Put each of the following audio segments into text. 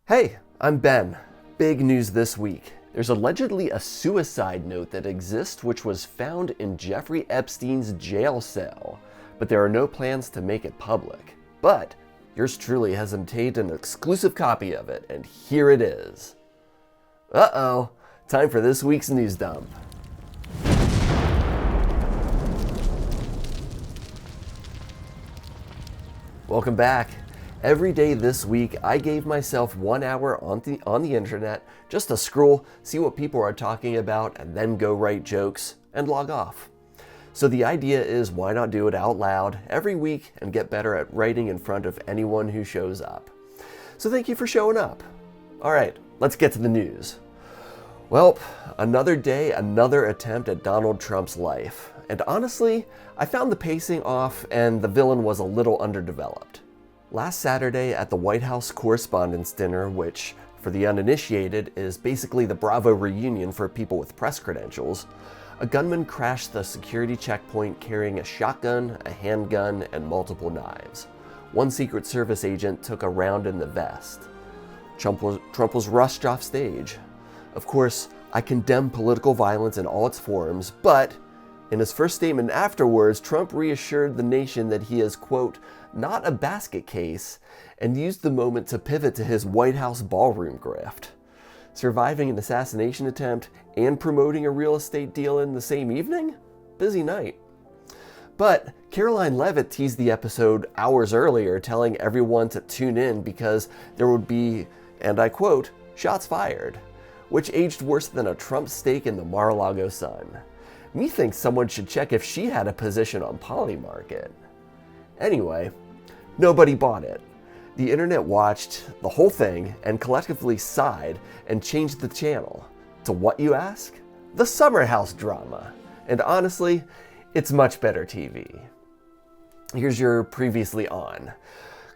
Hey, I'm Ben. Big news this week. There's allegedly a suicide note that exists which was found in Jeffrey Epstein's jail cell, but there are no plans to make it public. But yours truly has obtained an exclusive copy of it, and here it is. Uh-oh, time for this week's news dump. Welcome back. Every day this week, I gave myself 1 hour on the internet just to scroll, see what people are talking about, and then go write jokes and log off. So the idea is, why not do it out loud every week and get better at writing in front of anyone who shows up? So thank you for showing up. All right, let's get to the news. Well, another day, another attempt at Donald Trump's life. And honestly, I found the pacing off and the villain was a little underdeveloped. Last Saturday at the White House Correspondents dinner, which, for the uninitiated, is basically the Bravo reunion for people with press credentials, a gunman crashed the security checkpoint carrying a shotgun, a handgun, and multiple knives. One Secret Service agent took a round in the vest. Trump was rushed off stage. Of course, I condemn political violence in all its forms, but in his first statement afterwards, Trump reassured the nation that he is, quote, not a basket case, and used the moment to pivot to his White House ballroom grift. Surviving an assassination attempt and promoting a real estate deal in the same evening? Busy night. But Caroline Leavitt teased the episode hours earlier, telling everyone to tune in because there would be, and I quote, shots fired, which aged worse than a Trump steak in the Mar-a-Lago sun. Methinks someone should check if she had a position on Polymarket. Anyway, nobody bought it. The internet watched the whole thing and collectively sighed and changed the channel. To what, you ask? The Summer House drama. And honestly, it's much better TV. Here's your previously on.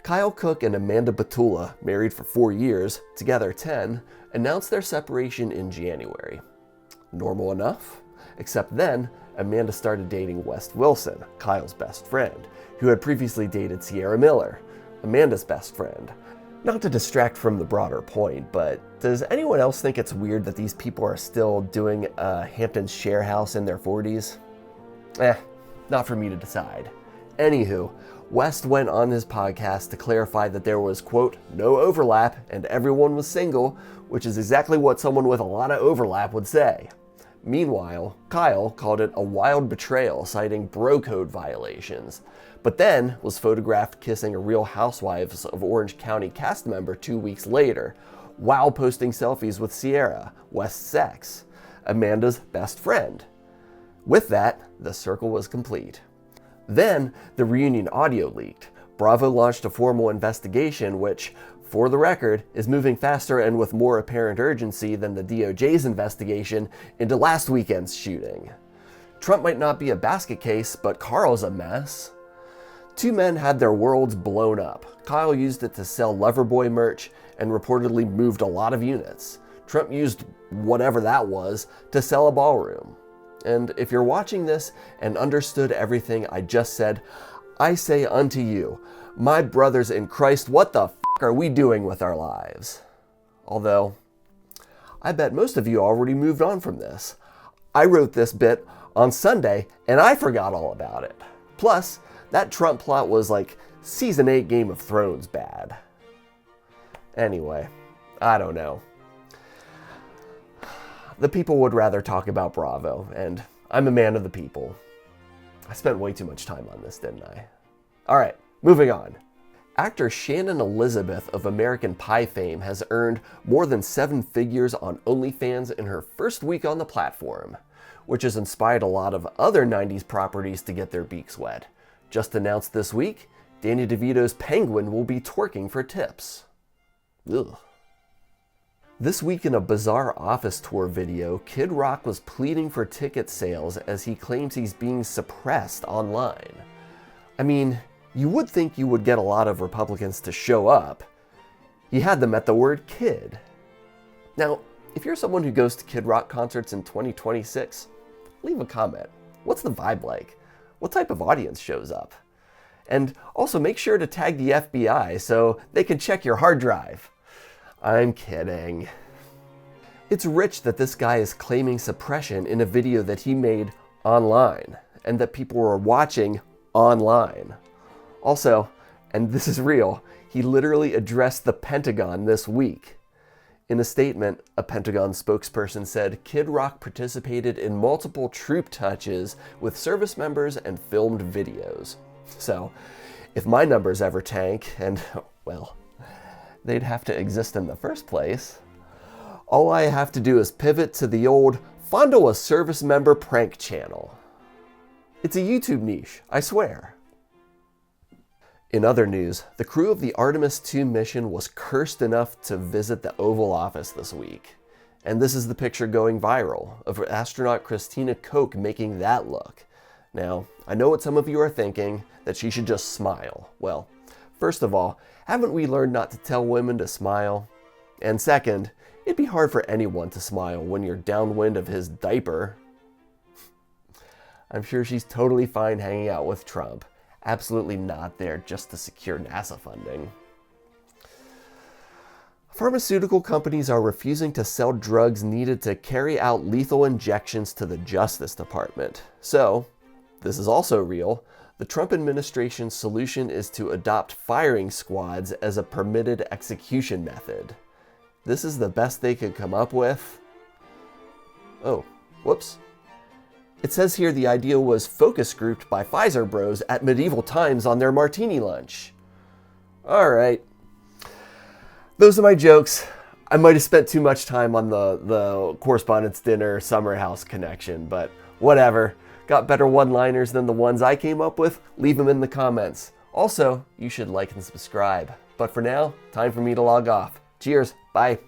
Kyle Cook and Amanda Batula, married for 4 years, together 10, announced their separation in January. Normal enough? Except then, Amanda started dating Wes Wilson, Kyle's best friend, who had previously dated Sierra Miller, Amanda's best friend. Not to distract from the broader point, but does anyone else think it's weird that these people are still doing a Hamptons share house in their 40s? Not for me to decide. Anywho, West went on his podcast to clarify that there was, quote, no overlap and everyone was single, which is exactly what someone with a lot of overlap would say. Meanwhile, Kyle called it a wild betrayal, citing bro code violations, but then was photographed kissing a Real Housewives of Orange County cast member 2 weeks later, while posting selfies with Sierra, West's ex, Amanda's best friend. With that, the circle was complete. Then, the reunion audio leaked. Bravo launched a formal investigation which, for the record, is moving faster and with more apparent urgency than the DOJ's investigation into last weekend's shooting. Trump might not be a basket case, but Carl's a mess. 2 men had their worlds blown up. Kyle used it to sell Loverboy merch and reportedly moved a lot of units. Trump used whatever that was to sell a ballroom. And if you're watching this and understood everything I just said, I say unto you, my brothers in Christ, what the are we doing with our lives? Although, I bet most of you already moved on from this. I wrote this bit on Sunday and I forgot all about it. Plus, that Trump plot was like season 8 Game of Thrones bad. Anyway, I don't know. The people would rather talk about Bravo, and I'm a man of the people. I spent way too much time on this, didn't I? All right, moving on. Actor Shannon Elizabeth of American Pie fame has earned more than 7 figures on OnlyFans in her first week on the platform, which has inspired a lot of other 90s properties to get their beaks wet. Just announced this week, Danny DeVito's Penguin will be twerking for tips. Ugh. This week in a bizarre office tour video, Kid Rock was pleading for ticket sales as he claims he's being suppressed online. I mean, you would think you would get a lot of Republicans to show up. He had them at the word kid. Now, if you're someone who goes to Kid Rock concerts in 2026, leave a comment. What's the vibe like? What type of audience shows up? And also make sure to tag the FBI so they can check your hard drive. I'm kidding. It's rich that this guy is claiming suppression in a video that he made online and that people were watching online. Also, and this is real, he literally addressed the Pentagon this week. In a statement, a Pentagon spokesperson said Kid Rock participated in multiple troop touches with service members and filmed videos. So, if my numbers ever tank, and, well, they'd have to exist in the first place, all I have to do is pivot to the old fondle a service member prank channel. It's a YouTube niche, I swear. In other news, the crew of the Artemis II mission was cursed enough to visit the Oval Office this week. And this is the picture going viral of astronaut Christina Koch making that look. Now, I know what some of you are thinking, that she should just smile. Well, first of all, haven't we learned not to tell women to smile? And second, it'd be hard for anyone to smile when you're downwind of his diaper. I'm sure she's totally fine hanging out with Trump. Absolutely not there just to secure NASA funding. Pharmaceutical companies are refusing to sell drugs needed to carry out lethal injections to the Justice Department. So, this is also real. The Trump administration's solution is to adopt firing squads as a permitted execution method. This is the best they could come up with. Oh, whoops. It says here the idea was focus grouped by Pfizer bros at medieval times on their martini lunch. Alright. Those are my jokes. I might have spent too much time on the Correspondents dinner summer house connection, but whatever. Got better one-liners than the ones I came up with? Leave them in the comments. Also, you should like and subscribe. But for now, time for me to log off. Cheers. Bye.